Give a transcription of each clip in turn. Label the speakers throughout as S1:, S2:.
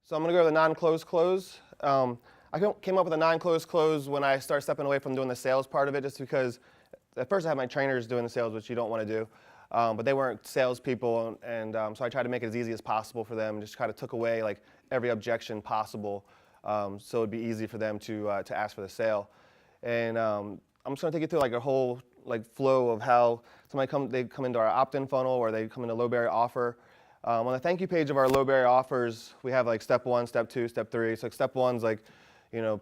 S1: So I'm going to go to the non-close close. I came up with a non-close close when I started stepping away from doing the sales part of it, just because at first I had my trainers doing the sales, which you don't want to do, but they weren't salespeople, and so I tried to make it as easy as possible for them. Just kind of took away like every objection possible, so it'd be easy for them to ask for the sale. And I'm just going to take you through like a whole like flow of how they come into our opt-in funnel or they come into low barrier offer. On the thank you page of our low barrier offers, we have like step 1, step 2, step 3. So step 1's like,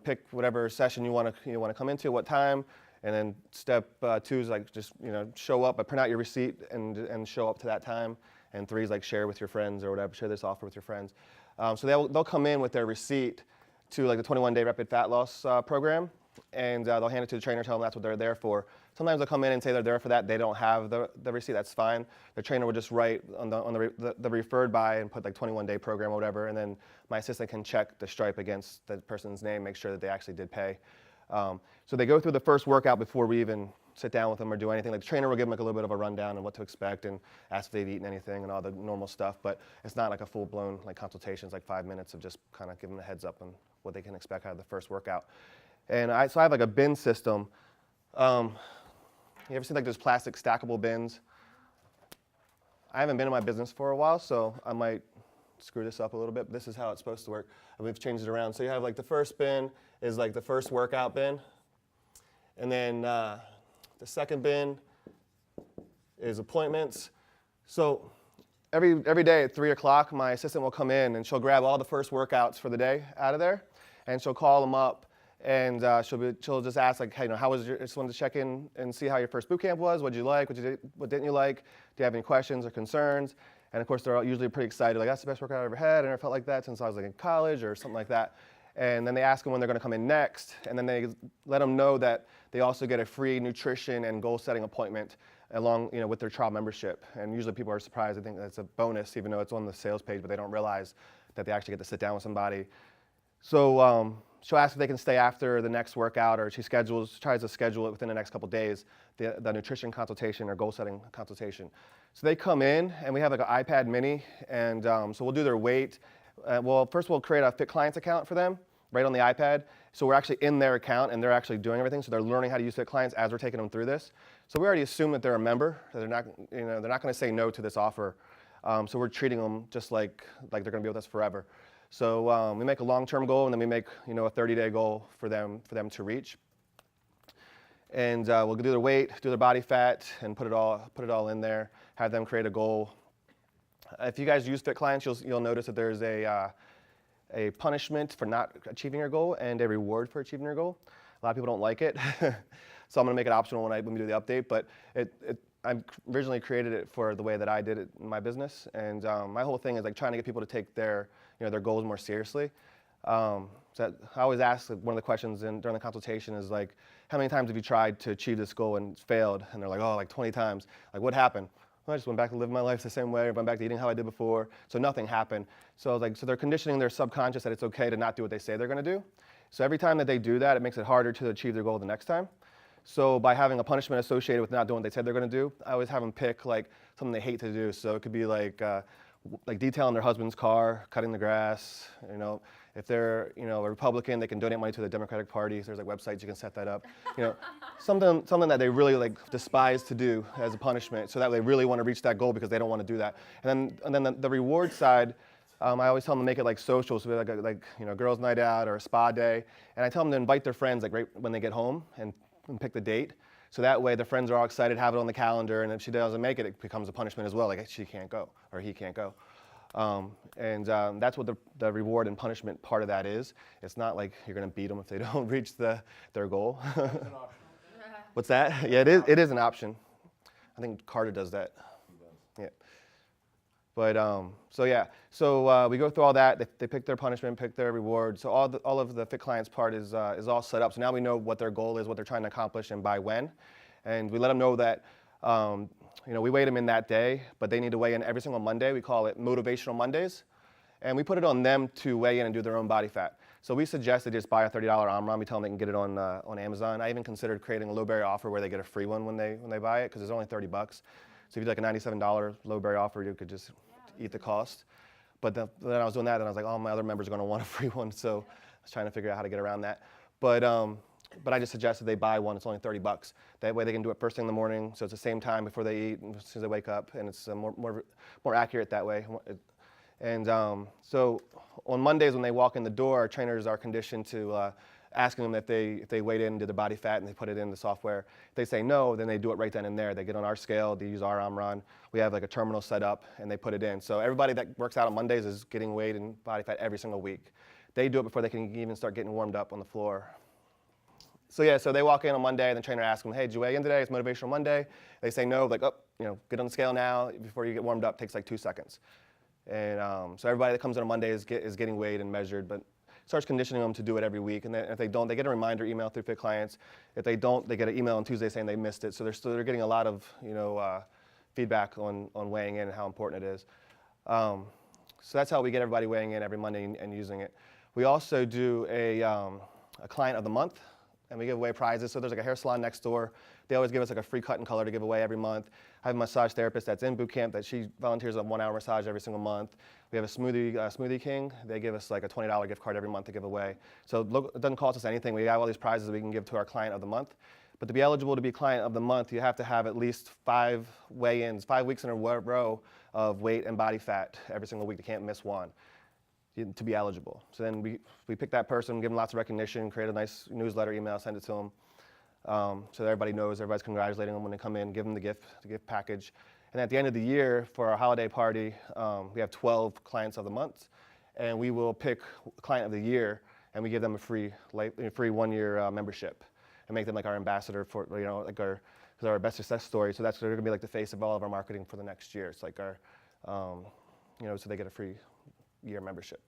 S1: pick whatever session you want to come into, what time, and then step 2 is like just show up, but print out your receipt and show up to that time. And 3 is like share with your friends or whatever, share this offer with your friends. So they'll come in with their receipt to like the 21-day rapid fat loss program, and they'll hand it to the trainer, tell them that's what they're there for. Sometimes they'll come in and say they're there for that. They don't have the receipt. That's fine. The trainer will just write on the referred by and put like 21-day program or whatever, and then my assistant can check the Stripe against the person's name, make sure that they actually did pay. So they go through the first workout before we even sit down with them or do anything. Like the trainer will give them like a little bit of a rundown on what to expect and ask if they've eaten anything and all the normal stuff, but it's not like a full-blown like consultation. It's like 5 minutes of just kind of giving them a heads up on what they can expect out of the first workout. And so I have like a bin system. You ever seen like those plastic stackable bins? I haven't been in my business for a while, so I might screw this up a little bit, but this is how it's supposed to work. And we've changed it around. So you have like the first bin is like the first workout bin. And then the second bin is appointments. So every day at 3 o'clock, my assistant will come in and she'll grab all the first workouts for the day out of there, and she'll call them up. And she'll just ask like, hey, how was just wanted to check in and see how your first boot camp was. What did you like? What didn't you like? Do you have any questions or concerns? And of course, they're usually pretty excited. Like, that's the best workout I ever had. I never felt like that since I was like in college or something like that. And then they ask them when they're going to come in next, and then they let them know that they also get a free nutrition and goal setting appointment along, with their trial membership. And usually people are surprised. I think that's a bonus, even though it's on the sales page, but they don't realize that they actually get to sit down with somebody. So she'll ask if they can stay after the next workout, or she tries to schedule it within the next couple days, the nutrition consultation or goal setting consultation. So they come in, and we have like an iPad mini, and so we'll do their weight. First we'll create a Fit Clients account for them right on the iPad. So we're actually in their account, and they're actually doing everything. So they're learning how to use Fit Clients as we're taking them through this. So we already assume that they're a member, that they're not going to say no to this offer. So we're treating them just like they're going to be with us forever. So we make a long-term goal, and then we make a 30-day goal for them to reach. And we'll do their weight, do their body fat, and put it all in there. Have them create a goal. If you guys use Fit Clients, you'll notice that there's a punishment for not achieving your goal and a reward for achieving your goal. A lot of people don't like it, so I'm going to make it optional when we do the update. But I originally created it for the way that I did it in my business, and my whole thing is like trying to get people to take their goals more seriously. So I always ask, one of the questions during the consultation is like, how many times have you tried to achieve this goal and failed? And they're like, oh, like 20 times. Like, what happened? Well, I just went back to living my life the same way, went back to eating how I did before, so nothing happened. So they're conditioning their subconscious that it's okay to not do what they say they're going to do. So every time that they do that, it makes it harder to achieve their goal the next time. So by having a punishment associated with not doing what they said they're going to do, I always have them pick like something they hate to do. So it could be like detailing their husband's car, cutting the grass. If they're a Republican, they can donate money to the Democratic Party. There's like websites you can set that up. Something that they really like despise to do as a punishment, so that they really want to reach that goal because they don't want to do that. And then the reward side, I always tell them to make it like social, so like girls' night out or a spa day. And I tell them to invite their friends like right when they get home and pick the date. So that way the friends are all excited, have it on the calendar, and if she doesn't make it, it becomes a punishment as well, like she can't go or he can't go. That's what the reward and punishment part of that is. It's not like you're going to beat them if they don't reach their goal. What's that? Yeah, it is an option. I think Carter does that. Yeah. But so we go through all that. They pick their punishment, pick their reward. So all of the Fit Clients part is all set up. So now we know what their goal is, what they're trying to accomplish, and by when. And we let them know that we weigh them in that day, but they need to weigh in every single Monday. We call it Motivational Mondays. And we put it on them to weigh in and do their own body fat. So we suggest they just buy a $30 Omron. We tell them they can get it on Amazon. I even considered creating a low barrier offer where they get a free one when they buy it, because it's only $30. So if you do like a $97 low barrier offer, you could just eat the cost. But then I was doing that, and I was like, oh, my other members are going to want a free one. So I was trying to figure out how to get around that. But I just suggested they buy one. It's only $30. That way they can do it first thing in the morning, so it's the same time before they eat, and as soon as they wake up, and it's more accurate that way. And so on Mondays when they walk in the door, our trainers are conditioned to asking them if they weighed in, did their body fat, and they put it in the software. If they say no, then they do it right then and there. They get on our scale, they use our Omron. We have like a terminal set up, and they put it in. So everybody that works out on Mondays is getting weighed in body fat every single week. They do it before they can even start getting warmed up on the floor. So yeah, so they walk in on Monday, and the trainer asks them, hey, did you weigh in today? It's Motivational Monday. They say no, like, oh, get on the scale now. Before you get warmed up, takes like 2 seconds. And so everybody that comes in on Monday is getting weighed and measured, but starts conditioning them to do it every week. And then if they don't, they get a reminder email through Fit Clients. If they don't, they get an email on Tuesday saying they missed it. So they're getting a lot of feedback on weighing in and how important it is. So that's how we get everybody weighing in every Monday and using it. We also do a client of the month, and we give away prizes. So there's like a hair salon next door. They always give us like a free cut and color to give away every month. I have a massage therapist that's in boot camp that she volunteers a 1-hour massage every single month. We have a Smoothie King. They give us like a $20 gift card every month to give away. So it doesn't cost us anything. We have all these prizes we can give to our client of the month. But to be eligible to be client of the month, you have to have at least 5 weigh-ins, 5 weeks in a row of weight and body fat every single week. You can't miss one to be eligible. So then we pick that person, give them lots of recognition, create a nice newsletter email, send it to them. So that everybody knows, everybody's congratulating them when they come in, give them the gift package. And at the end of the year, for our holiday party, we have 12 clients of the month, and we will pick client of the year, and we give them a free 1-year membership, and make them like our ambassador for like our best success story. So they're going to be like the face of all of our marketing for the next year. It's like our so they get a free year membership.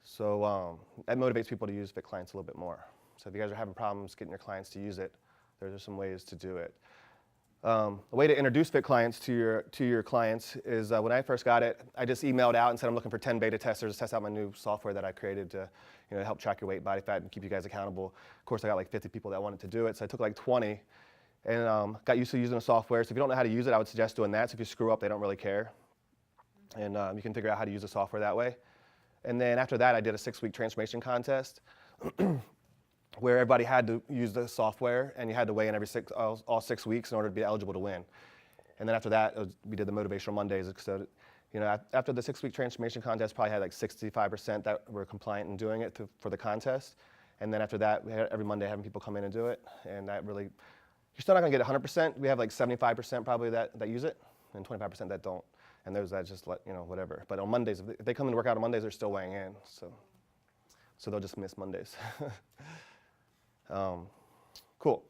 S1: So that motivates people to use Fit Clients a little bit more. So if you guys are having problems getting your clients to use it, there's some ways to do it. A way to introduce Fit Clients to your clients is when I first got it, I just emailed out and said I'm looking for 10 beta testers to test out my new software that I created to help track your weight, body fat, and keep you guys accountable. Of course, I got like 50 people that wanted to do it, so I took like 20 and got used to using the software. So if you don't know how to use it, I would suggest doing that. So if you screw up, they don't really care. And you can figure out how to use the software that way. And then after that, I did a 6-week transformation contest where everybody had to use the software, and you had to weigh in all 6 weeks in order to be eligible to win. And then after that, we did the Motivational Mondays. So, after the 6-week transformation contest, probably had like 65% that were compliant in doing it for the contest. And then after that, we had every Monday having people come in and do it. And that really, you're still not going to get 100%. We have like 75% probably that use it, and 25% that don't. And those that just whatever. But on Mondays, if they come in to work out on Mondays, they're still weighing in. So they'll just miss Mondays. Cool.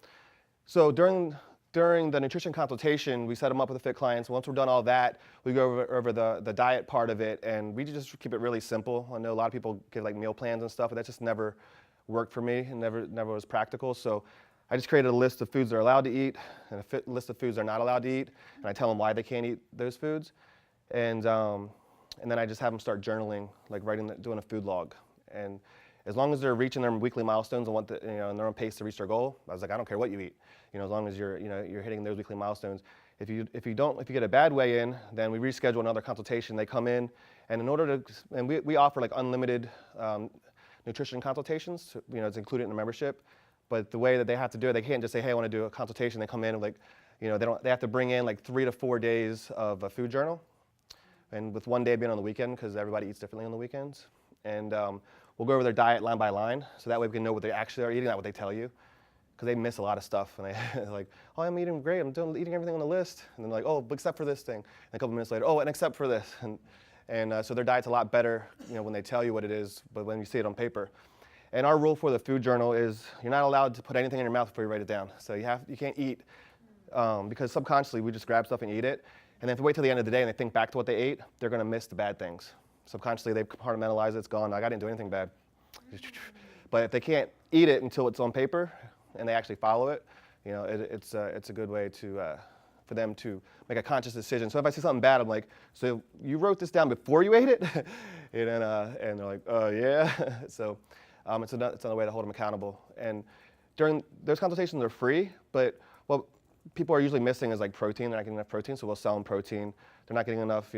S1: So during the nutrition consultation, we set them up with the Fit Clients. Once we're done all that, we go over the diet part of it, and we just keep it really simple. I know a lot of people give like meal plans and stuff, but that just never worked for me and never was practical. So I just created a list of foods they're allowed to eat and a list of foods they're not allowed to eat, and I tell them why they can't eat those foods. And then I just have them start journaling, like doing a food log. And as long as they're reaching their weekly milestones and in their own pace to reach their goal, I was like, I don't care what you eat, as long as you're hitting those weekly milestones. If you get a bad weigh-in, then we reschedule another consultation. They come in, and we offer like unlimited nutrition consultations. So, it's included in the membership. But the way that they have to do it, they can't just say, hey, I want to do a consultation. They come in like, they have to bring in like 3 to 4 days of a food journal. And with one day being on the weekend, because everybody eats differently on the weekends. And we'll go over their diet line by line, so that way we can know what they actually are eating, not what they tell you. Because they miss a lot of stuff, and they're like, oh, I'm eating great, I'm eating everything on the list. And then like, oh, except for this thing. And a couple minutes later, oh, and except for this. And so their diet's a lot better, when they tell you what it is, but when you see it on paper. And our rule for the food journal is you're not allowed to put anything in your mouth before you write it down. So you can't eat, because subconsciously we just grab stuff and eat it. And then if they wait till the end of the day and they think back to what they ate, they're going to miss the bad things. Subconsciously, they compartmentalize it. It's gone. Like, I didn't do anything bad. But if they can't eat it until it's on paper and they actually follow it, it's a good way for them to make a conscious decision. So if I see something bad, I'm like, so you wrote this down before you ate it? and they're like, yeah. So it's another way to hold them accountable. And during those consultations are free, but what people are usually missing is like protein. They're not getting enough protein, so we'll sell them protein. they're not getting enough,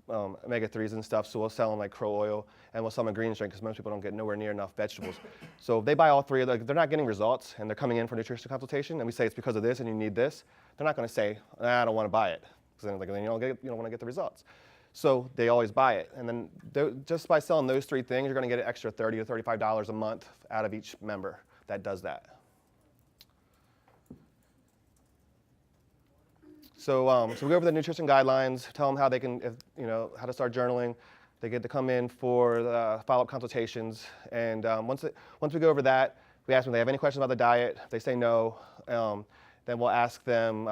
S1: omega-3s and stuff, so we'll sell them like crow oil, and we'll sell them a green drink because most people don't get nowhere near enough vegetables. So if they buy all three, like, they're not getting results, and they're coming in for nutrition consultation, and we say it's because of this and you need this, they're not going to say, I don't want to buy it, because then you don't want to get the results. So they always buy it, and then just by selling those three things, you're going to get an extra $30 to $35 a month out of each member that does that. So we go over the nutrition guidelines, tell them how they can, how to start journaling. They get to come in for the follow-up consultations, and once we go over that, we ask them if they have any questions about the diet. If they say no, then we'll ask them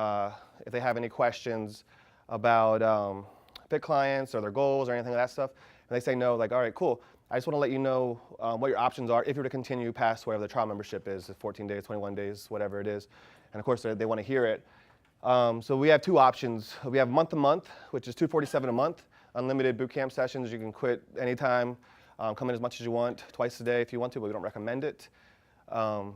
S1: if they have any questions about fit clients or their goals or anything of that stuff. And they say no, like, all right, cool. I just want to let you know what your options are if you were to continue past whatever the trial membership is, 14 days, 21 days, whatever it is. And of course, they want to hear it. So we have two options. We have month-to-month, which is $247 a month, unlimited boot camp sessions. You can quit anytime, come in as much as you want, twice a day if you want to, but we don't recommend it. And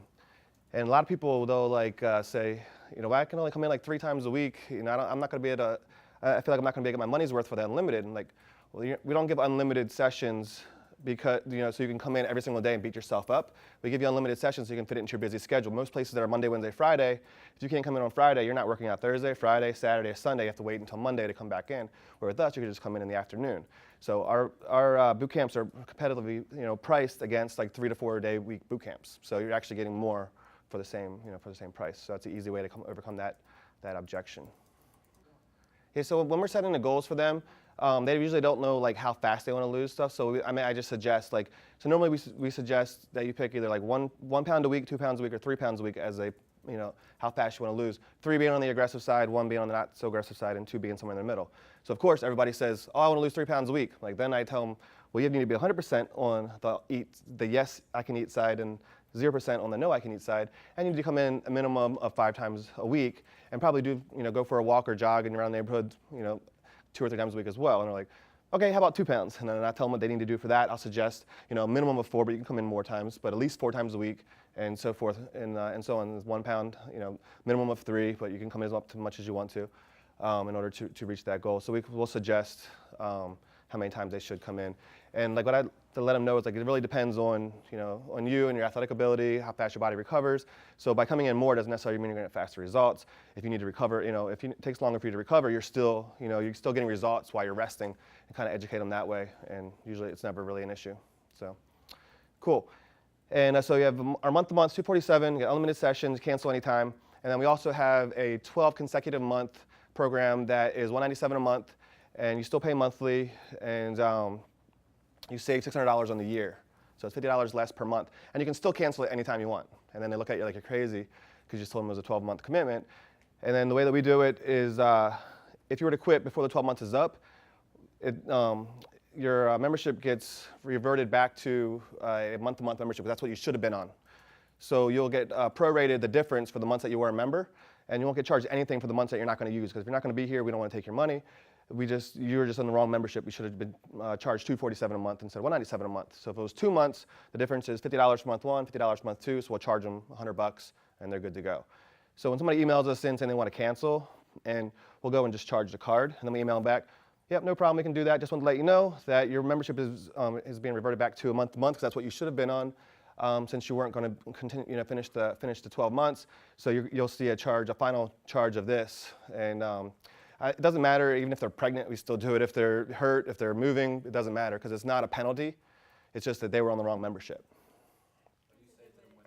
S1: a lot of people, they'll say, I can only come in like 3 times a week. I'm not going to be able to, I feel like I'm not going to be able to get my money's worth for the unlimited. And like, well, we don't give unlimited sessions because, so you can come in every single day and beat yourself up. We give you unlimited sessions so you can fit it into your busy schedule. Most places that are Monday, Wednesday, Friday, if you can't come in on Friday, you're not working out Thursday, Friday, Saturday, Sunday. You have to wait until Monday to come back in. Where with us, you can just come in the afternoon. So our boot camps are competitively, priced against like 3 to 4 day week boot camps. So you're actually getting more for the same, price. So that's an easy way to overcome that objection. Okay, so when we're setting the goals for them, they usually don't know like how fast they want to lose stuff. So I just suggest so normally we suggest that you pick either like one pound a week, 2 pounds a week, or 3 pounds a week as how fast you want to lose. 3 being on the aggressive side, 1 being on the not so aggressive side, and 2 being somewhere in the middle. So of course everybody says, I want to lose 3 pounds a week. Like then I tell them, well, you need to be 100% on the yes I can eat side and 0% on the no I can eat side, and you need to come in a minimum of 5 times a week and probably do go for a walk or jog in around the neighborhood 2 or 3 times a week as well. And they're like, okay, how about 2 pounds? And then I tell them what they need to do for that. I'll suggest a minimum of 4, but you can come in more times, but at least 4 times a week, and so forth, and so on. 1 pound, minimum of 3, but you can come in up to as much as you want to in order to reach that goal. So we'll suggest how many times they should come in. And like what I to let them know is like it really depends on on you and your athletic ability, how fast your body recovers. So by coming in more doesn't necessarily mean you're going to get faster results. If you need to recover, if it takes longer for you to recover, you're still getting results while you're resting, and kind of educate them that way. And usually it's never really an issue. So cool. And so you have our month-to-month 247, you get unlimited sessions, cancel anytime. And then we also have a 12 consecutive month program that is $197 a month, and you still pay monthly, and you save $600 on the year. So it's $50 less per month. And you can still cancel it anytime you want. And then they look at you like you're crazy because you just told them it was a 12-month commitment. And then the way that we do it is if you were to quit before the 12 months is up, your membership gets reverted back to a month-to-month membership, because that's what you should have been on. So you'll get prorated the difference for the months that you were a member, and you won't get charged anything for the months that you're not going to use, because if you're not going to be here, we don't want to take your money. You were just on the wrong membership. We should have been charged $247 a month instead of $197 a month. So if it was 2 months, the difference is $50 for month 1, $50 for month 2, so we'll charge them $100 and they're good to go. So when somebody emails us in saying they want to cancel, and we'll go and just charge the card, and then we email them back, yep, no problem, we can do that. Just want to let you know that your membership is being reverted back to a month-to-month, because that's what you should have been on since you weren't going to continue, finish the 12 months. So you'll see a final charge of this, and it doesn't matter even if they're pregnant, we still do it. If they're hurt, if they're moving, it doesn't matter, because it's not a penalty. It's just that they were on the wrong membership.
S2: What do you say to them when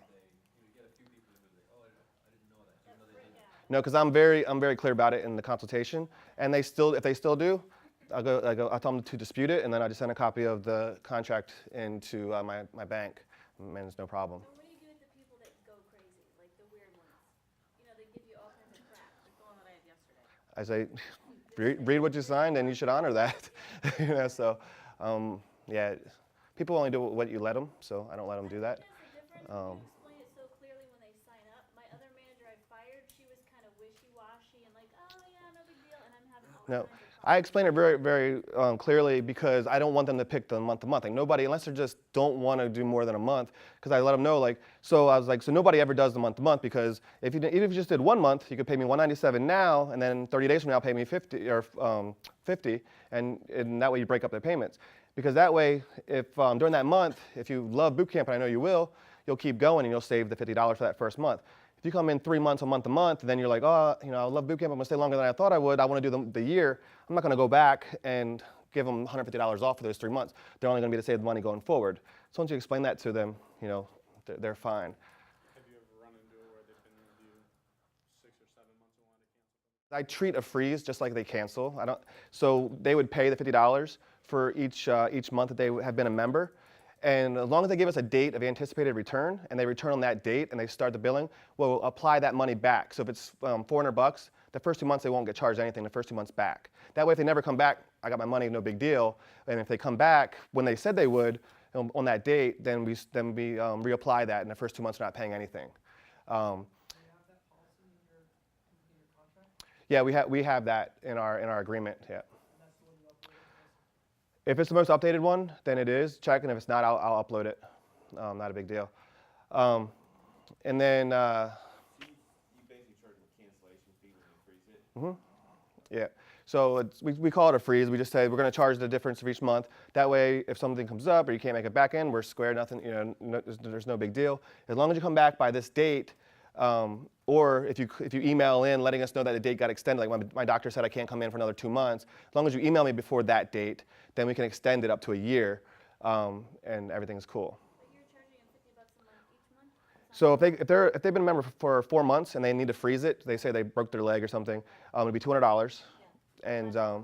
S2: you get a few people who say, oh, I didn't know that, even though they didn't?
S1: No, because I'm very clear about it in the consultation, and if they still do, I'll tell them to dispute it, and then I just send a copy of the contract into my bank, and it's no problem.
S3: And what do you do with the people that go crazy, like the weird ones? They give you all kinds of crap, like the one that I had yesterday.
S1: I say, read what you signed, and you should honor that. So yeah, people only do what you let them, so I don't let them do that.
S3: That's the difference. You explain it so clearly when they sign up. My other manager I fired, she was kind of wishy-washy and like, oh yeah, no big deal, and I'm having all
S1: No.
S3: kinds of
S1: I explain it very, very clearly because I don't want them to pick the month to month. Like nobody, unless they just don't want to do more than a month, because I let them know, like, so I was like, so nobody ever does the month to month, because if you even if you just did 1 month, you could pay me $197 now, and then 30 days from now pay me 50 or 50, and that way you break up their payments. Because that way, if during that month, if you love boot camp, and I know you will, you'll keep going and you'll save the $50 for that first month. If you come in 3 months, a month to month, then you're like, oh, you know, I love boot camp, I'm gonna stay longer than I thought I would, I wanna do the year, I'm not gonna go back and give them $150 off for those 3 months. They're only gonna be to save the money going forward. So once you explain that to them, you know, they're fine.
S4: Have you ever run into it where they've been with you 6 or 7 months and wanted to cancel?
S1: I treat a freeze just like they cancel. So they would pay the $50 for each month that they have been a member. And as long as they give us a date of anticipated return and they return on that date and they start the billing, we'll apply that money back. So if it's $400, the first 2 months they won't get charged anything, the first 2 months back. That way if they never come back, I got my money, no big deal. And if they come back when they said they would on that date, then we reapply that, and the first 2 months they're not paying anything.
S4: Do you have that policy in your contract?
S1: Yeah, we have that in our agreement. Yeah.
S4: And that's the one you uploaded to us?
S1: If it's the most updated one, then it is. Check, and if it's not, I'll upload it. Not a big deal. And then,
S5: You basically charge them a cancellation fee when you freeze it.
S1: yeah. So we call it a freeze. We just say we're going to charge the difference of each month. That way, if something comes up or you can't make it back in, we're square. Nothing. You know, there's no big deal. As long as you come back by this date, or if you email in letting us know that the date got extended, like my doctor said I can't come in for another 2 months. As long as you email me before that date, then we can extend it up to a year, and everything's cool.
S3: But you're charging them $50 a month each month? Is that
S1: So if they've been a member for 4 months and they need to freeze it, they say they broke their leg or something, it'll be $200. And huh?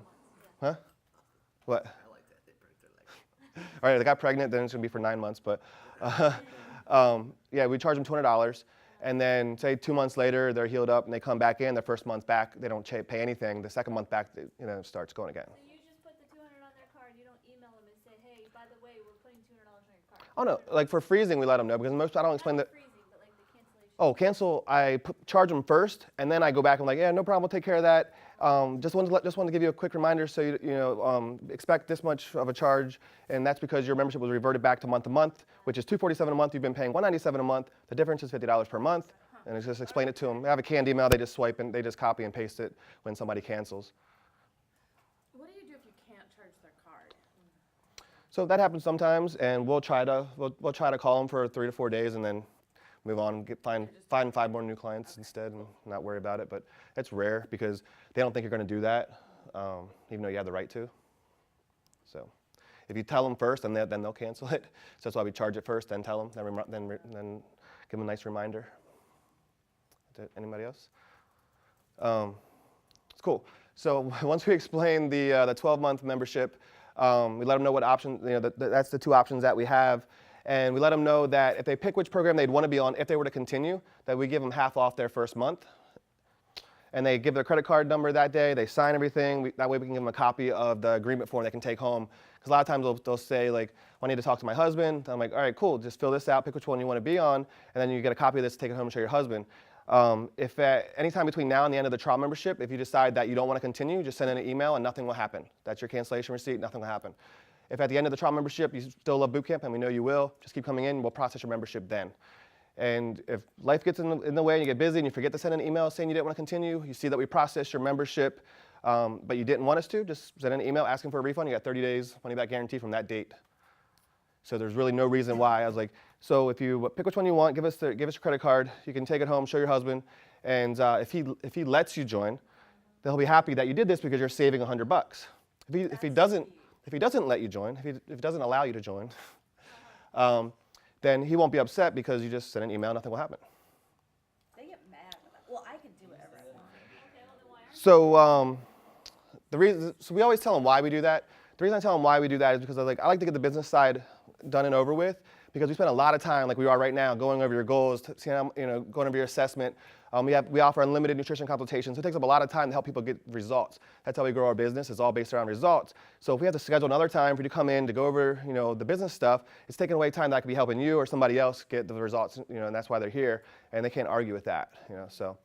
S1: What?
S5: I like that. They break their leg.
S1: All right, they got pregnant, then it's gonna be for 9 months. But yeah, we charge them $200, and then say 2 months later they're healed up and they come back in. Their first month back, they don't pay anything. The second month back, it starts going again.
S3: So you just put the $200 on their card, you don't email them and say, hey, by the way, we're putting $200 on your card.
S1: Oh no, like for freezing, we let them know because I don't explain
S3: Not
S1: that.
S3: the freezing, but like the cancellation.
S1: Oh, cancel. I charge them first, and then I go back and like, yeah, no problem. We'll take care of that. Just wanted to give you a quick reminder, so you expect this much of a charge, and that's because your membership was reverted back to month, which is $247 a month. You've been paying $197 a month. The difference is $50 per month, and it's just explain it to them. I have a canned email. They just swipe and they just copy and paste it when somebody cancels.
S6: What do you do if you can't charge their card?
S1: So that happens sometimes, and we'll try to call them for 3 to 4 days, and then move on and find 5 more new clients instead, and not worry about it. But it's rare because they don't think you're going to do that, even though you have the right to. So if you tell them first, then they'll cancel it. So that's why we charge it first, then tell them, then give them a nice reminder. Anybody else? It's cool. So once we explain the 12-month membership, we let them know what options. That's the 2 options that we have. And we let them know that if they pick which program they'd want to be on, if they were to continue, that we give them half off their first month. And they give their credit card number that day, they sign everything. That way we can give them a copy of the agreement form they can take home. Because a lot of times they'll say, like, I need to talk to my husband. I'm like, all right, cool, just fill this out, pick which one you want to be on, and then you get a copy of this, take it home and show your husband. If at any time between now and the end of the trial membership, if you decide that you don't want to continue, just send in an email and nothing will happen. That's your cancellation receipt, nothing will happen. If at the end of the trial membership you still love boot camp, and we know you will, just keep coming in, we'll process your membership then. And if life gets in the way and you get busy and you forget to send an email saying you didn't want to continue, you see that we processed your membership, but you didn't want us to, just send an email asking for a refund. You got 30 days money back guarantee from that date. So there's really no reason why. I was like, so if you pick which one you want, give us your credit card. You can take it home, show your husband, and if he lets you join, then he'll be happy that you did this because you're saving $100. If he doesn't let you join, if he doesn't allow you to join, then he won't be upset because you just send an email, nothing will happen.
S6: They get mad. Well, I can do whatever I want.
S3: Okay, well then why aren't
S1: So we always tell them why we do that. The reason I tell them why we do that is because I like to get the business side done and over with, because we spend a lot of time, like we are right now, going over your goals, going over your assessment. We offer unlimited nutrition consultations. So it takes up a lot of time to help people get results. That's how we grow our business. It's all based around results. So if we have to schedule another time for you to come in to go over, the business stuff, it's taking away time that could be helping you or somebody else get the results, and that's why they're here, and they can't argue with that, so.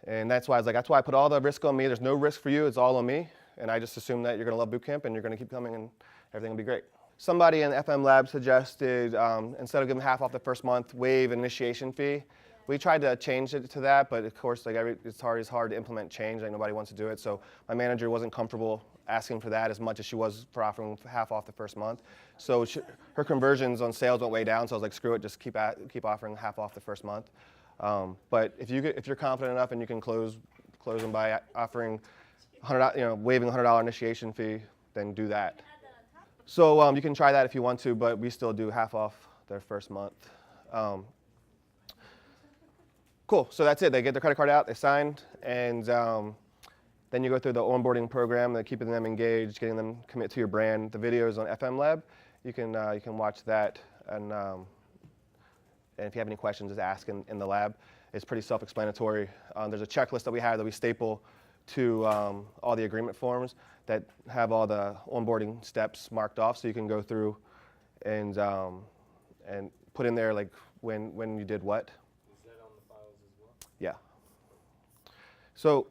S1: And that's why I put all the risk on me. There's no risk for you. It's all on me. And I just assume that you're going to love boot camp and you're going to keep coming and everything will be great. Somebody in FM Lab suggested instead of giving half off the first month, waive an initiation fee. We tried to change it to that, but of course, like it's hard to implement change. Like nobody wants to do it. So my manager wasn't comfortable asking for that as much as she was for offering half off the first month. So her conversions on sales went way down. So I was like, screw it, just keep offering half off the first month. But if you're confident enough and you can close them by offering waiving $100 initiation fee, then do that. So you can try that if you want to, but we still do half off their first month. Cool, so that's it. They get their credit card out, they signed, and then you go through the onboarding program, keeping them engaged, getting them commit to your brand. The videos on FM Lab, you can watch that, and if you have any questions, just ask in the lab. It's pretty self-explanatory. There's a checklist that we have that we staple to all the agreement forms that have all the onboarding steps marked off, so you can go through and put in there like when you did what.
S2: Is that on the files as well?
S1: Yeah. So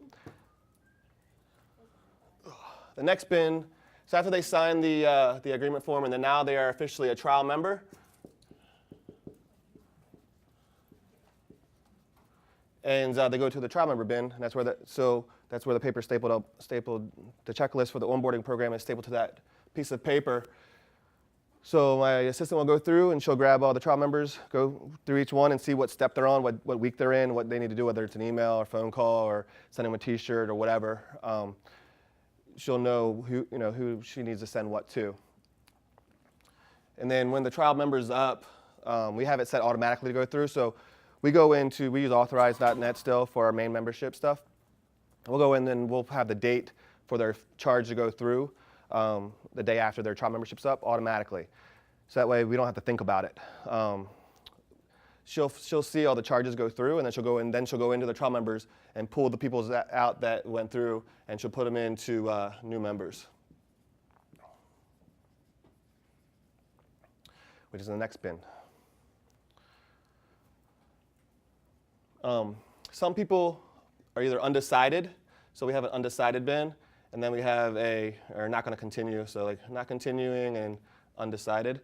S1: the next bin, so after they sign the agreement form and then now they are officially a trial member, and they go to the trial member bin, and that's where the paper stapled, the checklist for the onboarding program is stapled to that piece of paper. So my assistant will go through and she'll grab all the trial members, go through each one and see what step they're on, what week they're in, what they need to do, whether it's an email or phone call or send them a t-shirt or whatever. She'll know who she needs to send what to. And then when the trial member's up, we have it set automatically to go through. So we use authorize.net still for our main membership stuff. We'll go in and we'll have the date for their charge to go through the day after their trial membership's up automatically. So that way we don't have to think about it. She'll see all the charges go through, and then she'll go into the trial members and pull the people out that went through, and she'll put them into new members, which is in the next bin. Some people are either undecided, so we have an undecided bin, and then we have or not going to continue, so like not continuing and undecided.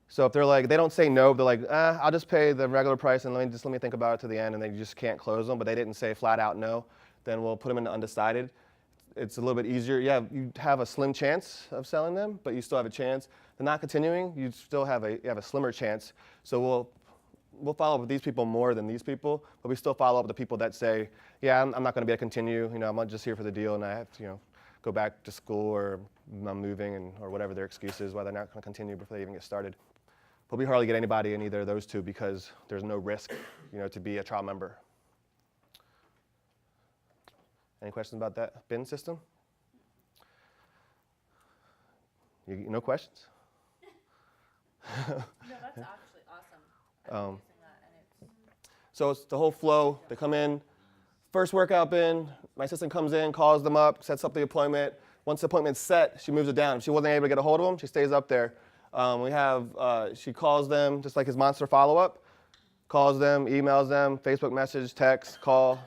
S1: So if they're like, they don't say no, they're like, I'll just pay the regular price and let me think about it to the end, and they just can't close them, but they didn't say flat out no, then we'll put them into undecided. It's a little bit easier. You have a slim chance of selling them, but you still have a chance. The not continuing, you still have a slimmer chance. So we'll follow up with these people more than these people, but we still follow up with the people that say, yeah, I'm not going to be able to continue. I'm just here for the deal, and I have to, go back to school, or I'm moving, or whatever their excuse is, why they're not going to continue before they even get started. But we hardly get anybody in either of those two because there's no risk, to be a trial member. Any questions about that bin system? No questions?
S6: No, that's actually awesome. I'm using that, and it's
S1: So it's the whole flow. They come in, first workout bin, my assistant comes in, calls them up, sets up the appointment. Once the appointment's set, she moves it down. If she wasn't able to get a hold of them, she stays up there. She calls them, just like his monster follow-up, calls them, emails them, Facebook message, text, call,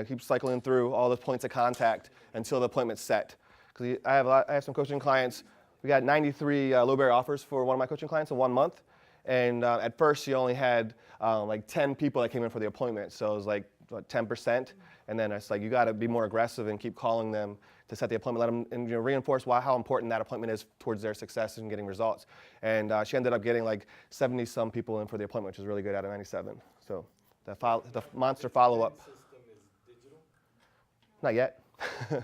S1: keeps cycling through all the points of contact until the appointment's set. Because I have some coaching clients. We got 93 low barrier offers for one of my coaching clients in 1 month. And at first, she only had like 10 people that came in for the appointment. So it was like, 10%. And then it's like, you got to be more aggressive and keep calling them to set the appointment, let them and, reinforce how important that appointment is towards their success in getting results. And she ended up getting like 70-some people in for the appointment, which is really good out of 97. So the monster follow-up.
S2: System is digital?
S1: Not yet.
S3: It's actual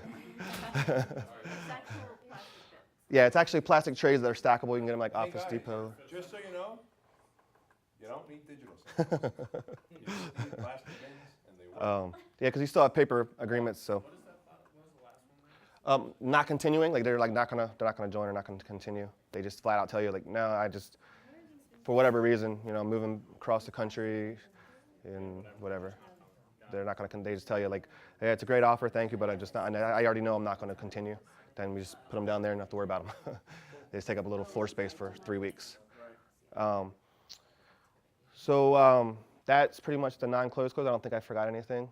S3: plastic bins.
S1: Yeah, it's actually plastic trays that are stackable. You can get them like Office
S5: guys.
S1: Depot.
S5: Just so you know, you don't need digital stuff. You just need plastic bins, and they work.
S1: Yeah, because you still have paper agreements, so.
S2: What is that file? What was the last one?
S1: Not continuing, like they're not gonna join or not gonna continue. They just flat out tell you like, no, I just, for whatever reason, moving across the country and whatever. They're not gonna, they just tell you like, hey, it's a great offer, thank you, but I already know I'm not gonna continue. Then we just put them down there and not have to worry about them. They just take up a little floor space for 3 weeks. So that's pretty much the non-closed close. I don't think I forgot anything.